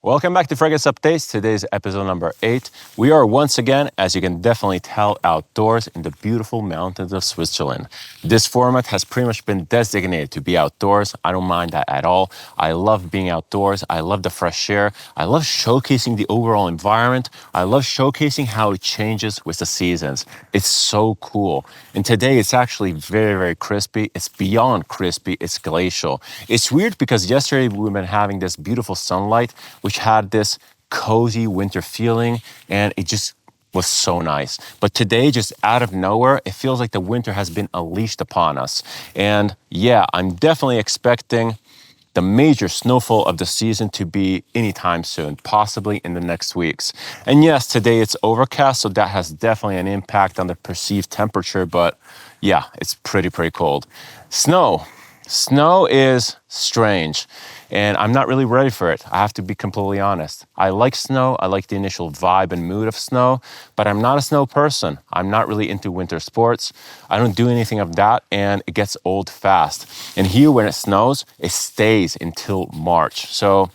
Welcome back to Fragrance Updates. Today's episode number 8. We are once again, as you can definitely tell, outdoors in the beautiful mountains of Switzerland. This format has pretty much been designated to be outdoors. I don't mind that at all. I love being outdoors. I love the fresh air. I love showcasing the overall environment. I love showcasing how it changes with the seasons. It's so cool. And today it's actually very, very crispy. It's beyond crispy. It's glacial. It's weird because yesterday we've been having this beautiful sunlight, which had this cozy winter feeling, and it just was so nice. But today, just out of nowhere, it feels like the winter has been unleashed upon us. And yeah, I'm definitely expecting the major snowfall of the season to be anytime soon, possibly in the next weeks. And yes, today it's overcast, so that has definitely an impact on the perceived temperature, but yeah, it's pretty cold. Snow. Snow is strange, and I'm not really ready for it. I have to be completely honest. I like snow. I like the initial vibe and mood of snow, but I'm not a snow person. I'm not really into winter sports. I don't do anything of that, and it gets old fast. And here, when it snows, it stays until March. So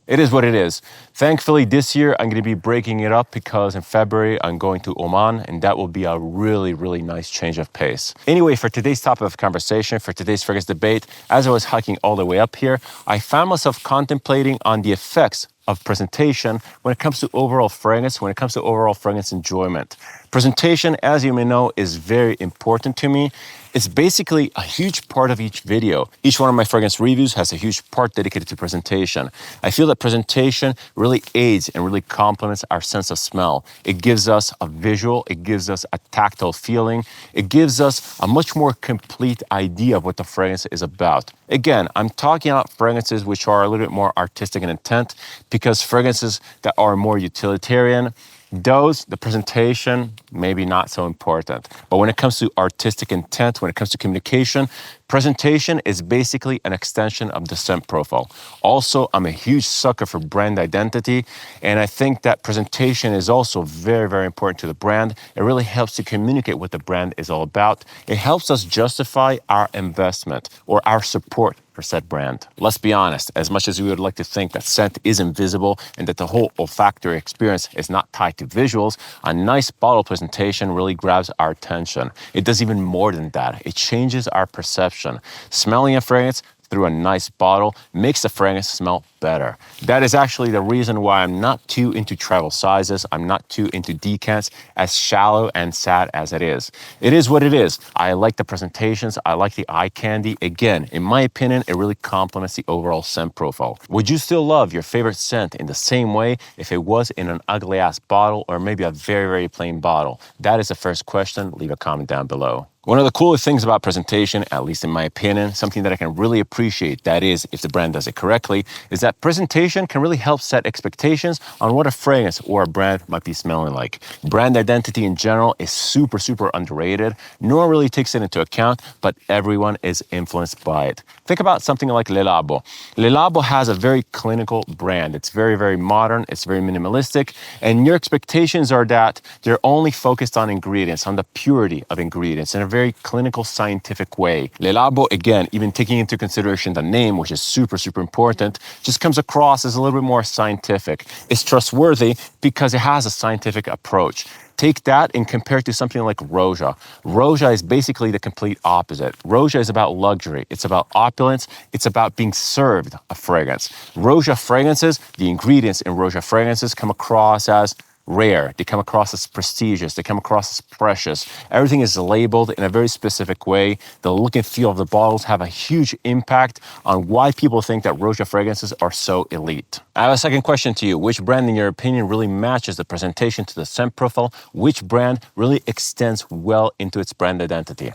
it is what it is. Thankfully, this year, I'm going to be breaking it up because in February, I'm going to Oman, and that will be a really nice change of pace. Anyway, for today's topic of conversation, for today's fragrance debate, as I was hiking all the way up here, I found myself contemplating on the effects of presentation when it comes to overall fragrance, when it comes to overall fragrance enjoyment. Presentation, as you may know, is very important to me. It's basically a huge part of each video. Each one of my fragrance reviews has a huge part dedicated to presentation. I feel that presentation really aids and really complements our sense of smell. It gives us a visual, it gives us a tactile feeling, it gives us a much more complete idea of what the fragrance is about. Again, I'm talking about fragrances which are a little bit more artistic in intent, because fragrances that are more utilitarian, the presentation, maybe not so important. But when it comes to artistic intent, when it comes to communication, presentation is basically an extension of the scent profile. Also, I'm a huge sucker for brand identity, and I think that presentation is also very important to the brand. It really helps to communicate what the brand is all about. It helps us justify our investment or our support for said brand. Let's be honest, as much as we would like to think that scent is invisible and that the whole olfactory experience is not tied to visuals, a nice bottle presentation really grabs our attention. It does even more than that. It changes our perception. Smelling a fragrance through a nice bottle makes the fragrance smell better. That is actually the reason why I'm not too into travel sizes. I'm not too into decants, as shallow and sad as it is. It is what it is. I like the presentations. I like the eye candy. Again, in my opinion, it really complements the overall scent profile. Would you still love your favorite scent in the same way if it was in an ugly ass bottle or maybe a very plain bottle? That is the first question. Leave a comment down below. One of the coolest things about presentation, at least in my opinion, something that I can really appreciate, that is, if the brand does it correctly, is that presentation can really help set expectations on what a fragrance or a brand might be smelling like. Brand identity in general is super underrated. No one really takes it into account, but everyone is influenced by it. Think about something like Le Labo. Le Labo has a very clinical brand. It's very modern, it's very minimalistic, and your expectations are that they're only focused on ingredients, on the purity of ingredients, in a very clinical, scientific way. Le Labo, again, even taking into consideration the name, which is super important, just comes across as a little bit more scientific. It's trustworthy because it has a scientific approach. Take that and compare it to something like Roja. Roja is basically the complete opposite. Roja is about luxury. It's about opulence. It's about being served a fragrance. Roja fragrances, the ingredients in Roja fragrances come across as rare. They come across as prestigious. They come across as precious. Everything is labeled in a very specific way. The look and feel of the bottles have a huge impact on why people think that Roja fragrances are so elite. I have a second question to you. Which brand, in your opinion, really matches the presentation to the scent profile? Which brand really extends well into its brand identity?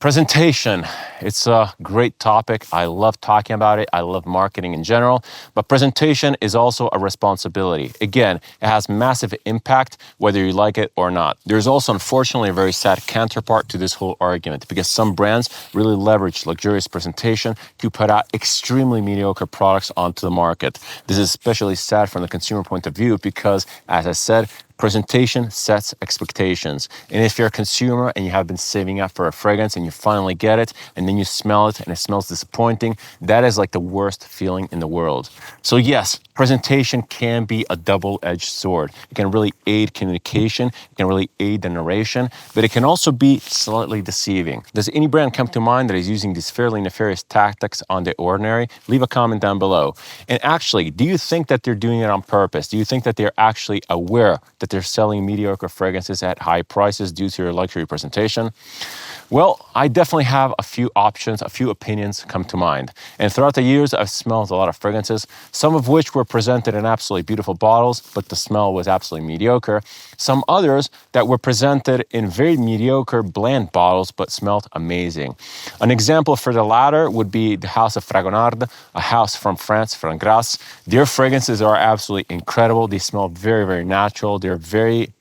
Presentation, it's a great topic. I love talking about it. I love marketing in general, but presentation is also a responsibility. Again, it has massive impact whether you like it or not. There's also, unfortunately, a very sad counterpart to this whole argument because some brands really leverage luxurious presentation to put out extremely mediocre products onto the market. This is especially sad from the consumer point of view because, as I said, Presentation sets expectations. And if you're a consumer and you have been saving up for a fragrance and you finally get it and then you smell it and it smells disappointing, that is like the worst feeling in the world. So yes, presentation can be a double-edged sword. It can really aid communication, it can really aid the narration, but it can also be slightly deceiving. Does any brand come to mind that is using these fairly nefarious tactics on the ordinary? Leave a comment down below. And actually, do you think that they're doing it on purpose? Do you think that they're actually aware that they're selling mediocre fragrances at high prices due to your luxury presentation? Well, I definitely have a few options, a few opinions come to mind. And throughout the years, I've smelled a lot of fragrances, some of which were presented in absolutely beautiful bottles, but the smell was absolutely mediocre. Some others that were presented in very mediocre, bland bottles, but smelled amazing. An example for the latter would be the house of Fragonard, a house from France, Frangras. Their fragrances are absolutely incredible. They smell very, very natural. They're very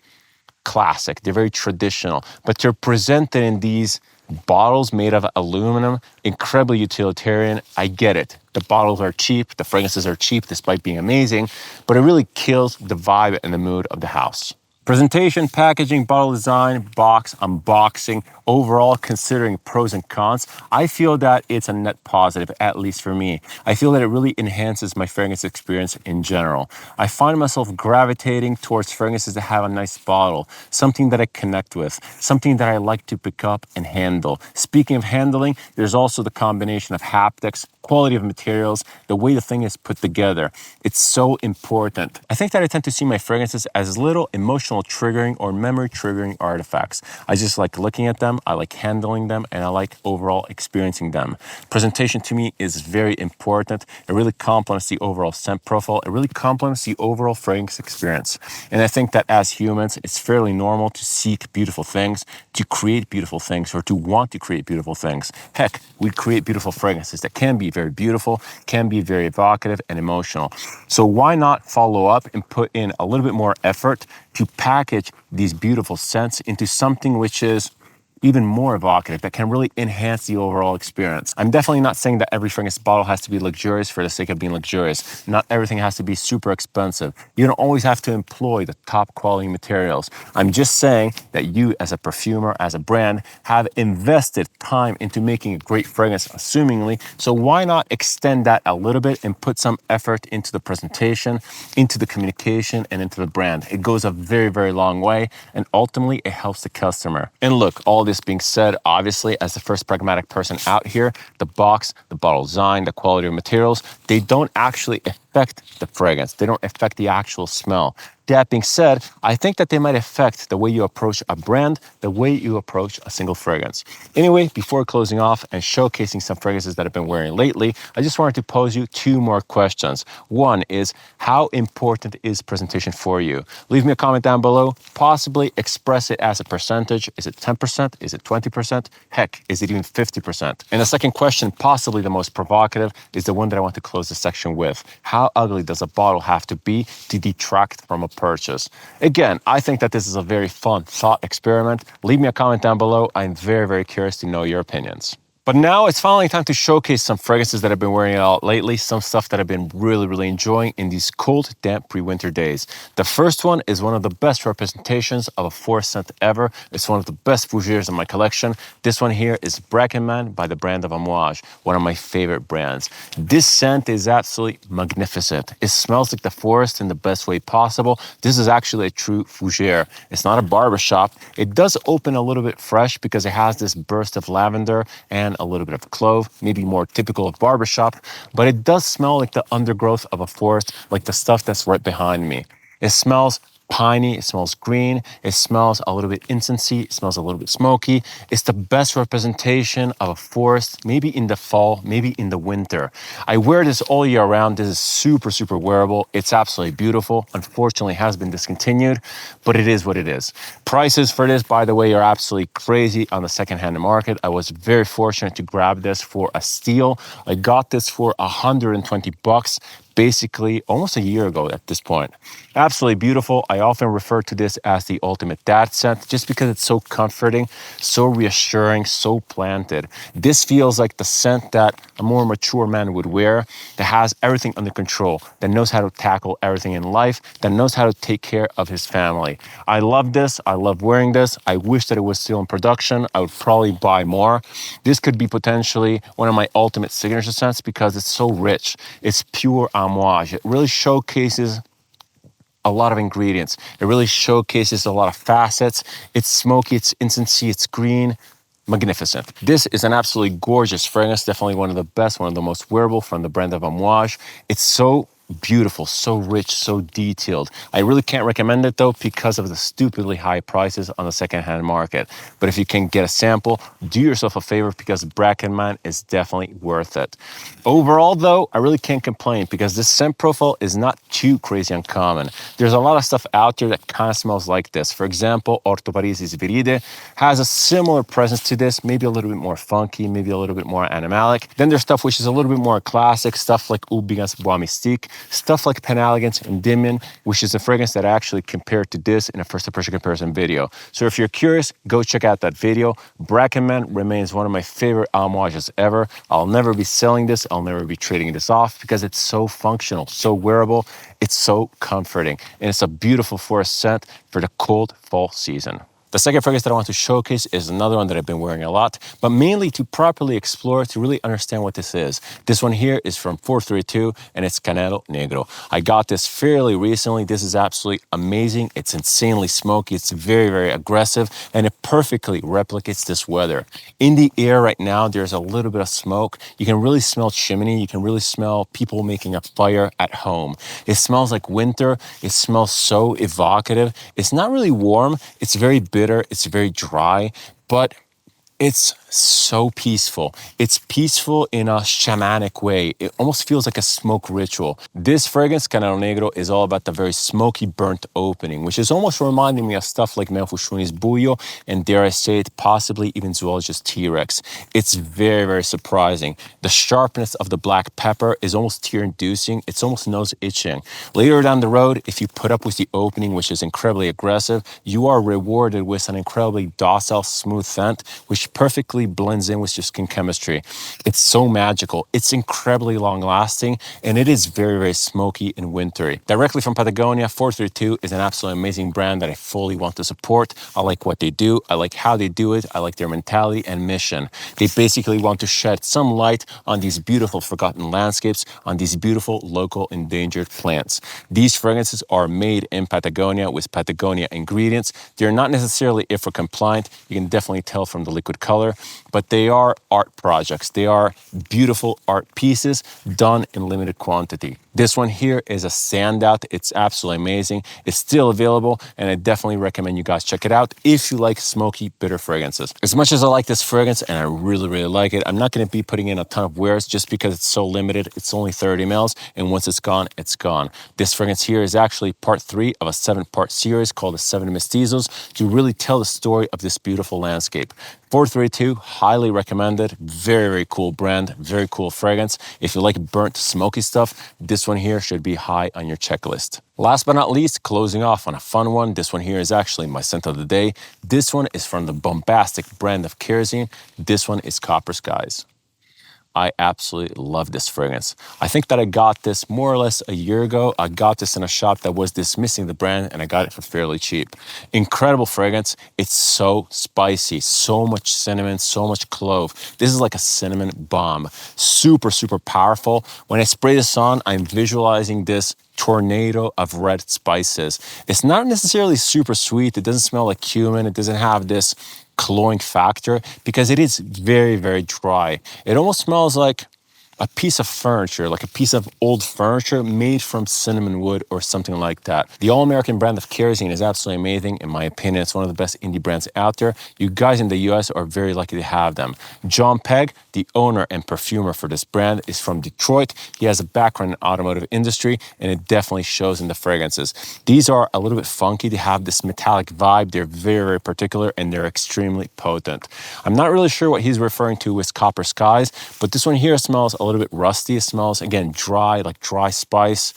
classic, they're very traditional, but they're presented in these bottles made of aluminum, incredibly utilitarian. I get it. The bottles are cheap, the fragrances are cheap despite being amazing, but it really kills the vibe and the mood of the house. Presentation, packaging, bottle design, box, unboxing, overall considering pros and cons, I feel that it's a net positive, at least for me. I feel that it really enhances my fragrance experience in general. I find myself gravitating towards fragrances that have a nice bottle, something that I connect with, something that I like to pick up and handle. Speaking of handling, there's also the combination of haptics, quality of materials, the way the thing is put together. It's so important. I think that I tend to see my fragrances as little emotional triggering or memory triggering artifacts. I just like looking at them, I like handling them, and I like overall experiencing them. Presentation to me is very important. It really complements the overall scent profile. It really complements the overall fragrance experience. And I think that as humans, it's fairly normal to seek beautiful things, to create beautiful things, or to want to create beautiful things. Heck, we create beautiful fragrances that can be very beautiful, can be very evocative and emotional. So why not follow up and put in a little bit more effort to package these beautiful scents into something which is even more evocative, that can really enhance the overall experience. I'm definitely not saying that every fragrance bottle has to be luxurious for the sake of being luxurious. Not everything has to be super expensive. You don't always have to employ the top quality materials. I'm just saying that you as a perfumer, as a brand, have invested time into making a great fragrance, assumingly. So why not extend that a little bit and put some effort into the presentation, into the communication, and into the brand? It goes a very, very long way, and ultimately it helps the customer. And look, all this being said, obviously, as the first pragmatic person out here, the box, the bottle design, the quality of materials, they don't actually affect the fragrance. They don't affect the actual smell. That being said, I think that they might affect the way you approach a brand, the way you approach a single fragrance. Anyway, before closing off and showcasing some fragrances that I've been wearing lately, I just wanted to pose you two more questions. One is, how important is presentation for you? Leave me a comment down below, possibly express it as a percentage. Is it 10%? Is it 20%? Heck, is it even 50%? And the second question, possibly the most provocative, is the one that I want to close the section with. How ugly does a bottle have to be to detract from a purchase? Again, I think that this is a very fun thought experiment. Leave me a comment down below. I'm very, very curious to know your opinions. But now it's finally time to showcase some fragrances that I've been wearing out lately, some stuff that I've been really, really enjoying in these cold, damp pre-winter days. The first one is one of the best representations of a forest scent ever. It's one of the best fougères in my collection. This one here is Bracken Man by the brand of Amouage, one of my favorite brands. This scent is absolutely magnificent. It smells like the forest in the best way possible. This is actually a true fougère. It's not a barbershop. It does open a little bit fresh because it has this burst of lavender and a little bit of clove, maybe more typical of barbershop, but it does smell like the undergrowth of a forest, like the stuff that's right behind me. It smells piney, it smells green, it smells a little bit incensey, it smells a little bit smoky. It's the best representation of a forest, maybe in the fall, maybe in the winter. I wear this all year round. This is super, super wearable. It's absolutely beautiful. Unfortunately, it has been discontinued, but it is what it is. Prices for this, by the way, are absolutely crazy on the secondhand market. I was very fortunate to grab this for a steal. I got this for $120. basically almost a year ago at this point. Absolutely beautiful. I often refer to this as the ultimate dad scent just because it's so comforting, so reassuring, so planted. This feels like the scent that a more mature man would wear, that has everything under control, that knows how to tackle everything in life, that knows how to take care of his family. I love this. I love wearing this. I wish that it was still in production. I would probably buy more. This could be potentially one of my ultimate signature scents because it's so rich. It's pure amouage. It really showcases a lot of ingredients. It really showcases a lot of facets. It's smoky, it's incensey, it's green. Magnificent. This is an absolutely gorgeous fragrance, definitely one of the best, one of the most wearable from the brand of Amouage. It's so beautiful, so rich, so detailed. I really can't recommend it though because of the stupidly high prices on the secondhand market. But if you can get a sample, do yourself a favor because Bracken Man is definitely worth it. Overall though, I really can't complain because this scent profile is not too crazy uncommon. There's a lot of stuff out there that kind of smells like this. For example, Orto Parisis Viride has a similar presence to this, maybe a little bit more funky, maybe a little bit more animalic. Then there's stuff which is a little bit more classic, stuff like Ubigans Bois Mystique, stuff like Penelegance and Endymion, which is a fragrance that I actually compared to this in a first impression comparison video. So if you're curious, go check out that video. Bracken Man remains one of my favorite Amouages ever. I'll never be selling this. I'll never be trading this off because it's so functional, so wearable. It's so comforting. And it's a beautiful forest scent for the cold fall season. The second fragrance that I want to showcase is another one that I've been wearing a lot, but mainly to properly explore, to really understand what this is. This one here is from 432 and it's Canado Negro. I got this fairly recently. This is absolutely amazing. It's insanely smoky. It's very, very aggressive and it perfectly replicates this weather. In the air right now, there's a little bit of smoke. You can really smell chimney. You can really smell people making a fire at home. It smells like winter. It smells so evocative. It's not really warm. It's very bitter. It's very dry, but it's so peaceful. It's peaceful in a shamanic way. It almost feels like a smoke ritual. This fragrance, Canado Negro, is all about the very smoky, burnt opening, which is almost reminding me of stuff like Menfushuni's Buio and, dare I say it, possibly even Zoologist T-Rex. It's very, very surprising. The sharpness of the black pepper is almost tear-inducing. It's almost nose-itching. Later down the road, if you put up with the opening, which is incredibly aggressive, you are rewarded with an incredibly docile, smooth scent, which perfectly blends in with your skin chemistry. It's so magical. It's incredibly long lasting and it is very, very smoky and wintry. Directly from Patagonia, 432 is an absolutely amazing brand that I fully want to support. I like what they do. I like how they do it. I like their mentality and mission. They basically want to shed some light on these beautiful forgotten landscapes, on these beautiful local endangered plants. These fragrances are made in Patagonia with Patagonia ingredients. They're not necessarily IFRA compliant. You can definitely tell from the liquid color, but they are art projects. They are beautiful art pieces done in limited quantity. This one here is a standout. It's absolutely amazing. It's still available, and I definitely recommend you guys check it out if you like smoky, bitter fragrances. As much as I like this fragrance, and I really, really like it, I'm not going to be putting in a ton of wears just because it's so limited. It's only 30 mils, and once it's gone, it's gone. This fragrance here is actually part 3 of a 7-part series called The 7 Mestizos to really tell the story of this beautiful landscape. 432, highly recommended. Very, very cool brand, very cool fragrance. If you like burnt, smoky stuff, this one here should be high on your checklist. Last but not least, closing off on a fun one. This one here is actually my scent of the day. This one is from the bombastic brand of Kerosene. This one is Copper Skies. I absolutely love this fragrance. I think that I got this more or less a year ago. I got this in a shop that was dismissing the brand and I got it for fairly cheap. Incredible fragrance. It's so spicy, so much cinnamon, so much clove. This is like a cinnamon bomb. Super, super powerful. When I spray this on, I'm visualizing this tornado of red spices. It's not necessarily super sweet. It doesn't smell like cumin. It doesn't have this cloying factor because it is very, very dry. It almost smells like a piece of furniture, like a piece of old furniture made from cinnamon wood or something like that. The all-American brand of Kerosene is absolutely amazing. In my opinion, it's one of the best indie brands out there. You guys in the US are very lucky to have them. John Pegg, the owner and perfumer for this brand, is from Detroit. He has a background in automotive industry and it definitely shows in the fragrances. These are a little bit funky. They have this metallic vibe. They're very, very particular and they're extremely potent. I'm not really sure what he's referring to with Copper Skies, but this one here smells a little little bit rusty. It smells, again, dry, like dry spice.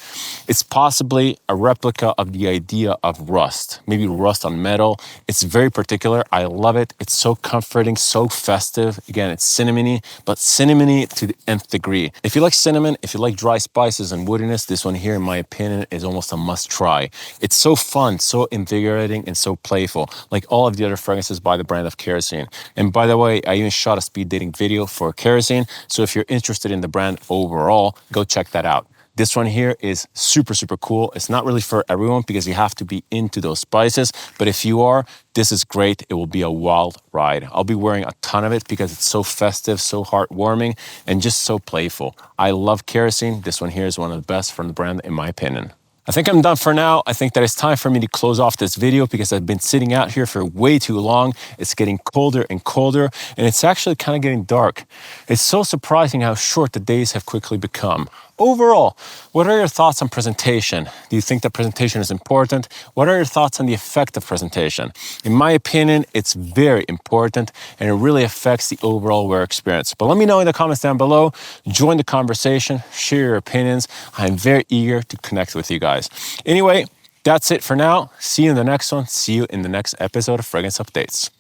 It's possibly a replica of the idea of rust, maybe rust on metal. It's very particular. I love it. It's so comforting, so festive. Again, it's cinnamony, but cinnamony to the nth degree. If you like cinnamon, if you like dry spices and woodiness, this one here, in my opinion, is almost a must try. It's so fun, so invigorating, and so playful, like all of the other fragrances by the brand of Kerosene. And by the way, I even shot a speed dating video for Kerosene, so if you're interested in the brand overall, go check that out. This one here is super, super cool. It's not really for everyone because you have to be into those spices, but if you are, this is great. It will be a wild ride. I'll be wearing a ton of it because it's so festive, so heartwarming, and just so playful. I love Kerosene. This one here is one of the best from the brand, in my opinion. I think I'm done for now. I think that it's time for me to close off this video because I've been sitting out here for way too long. It's getting colder and colder, and it's actually kind of getting dark. It's so surprising how short the days have quickly become. Overall, what are your thoughts on presentation? Do you think that presentation is important? What are your thoughts on the effect of presentation? In my opinion, it's very important and it really affects the overall wear experience. But let me know in the comments down below. Join the conversation, share your opinions. I'm very eager to connect with you guys. Anyway, that's it for now. See you in the next one. See you in the next episode of Fragrance Updates.